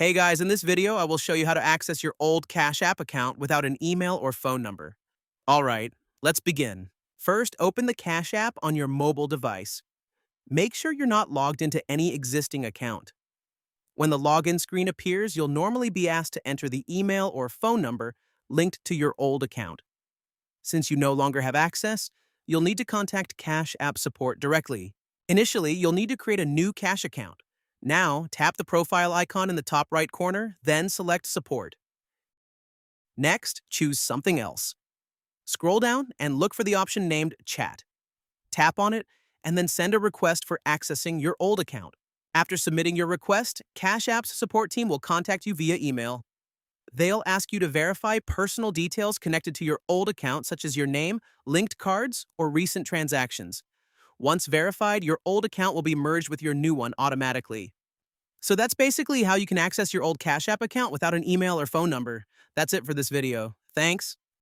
Hey guys, in this video, I will show you how to access your old Cash App account without an email or phone number. All right, let's begin. First, open the Cash App on your mobile device. Make sure you're not logged into any existing account. When the login screen appears, you'll normally be asked to enter the email or phone number linked to your old account. Since you no longer have access, you'll need to contact Cash App support directly. Initially, you'll need to create a new Cash account. Now, tap the profile icon in the top right corner, then select Support. Next, choose something else. Scroll down and look for the option named Chat. Tap on it, and then send a request for accessing your old account. After submitting your request, Cash App's support team will contact you via email. They'll ask you to verify personal details connected to your old account, such as your name, linked cards, or recent transactions. Once verified, your old account will be merged with your new one automatically. So that's basically how you can access your old Cash App account without an email or phone number. That's it for this video. Thanks.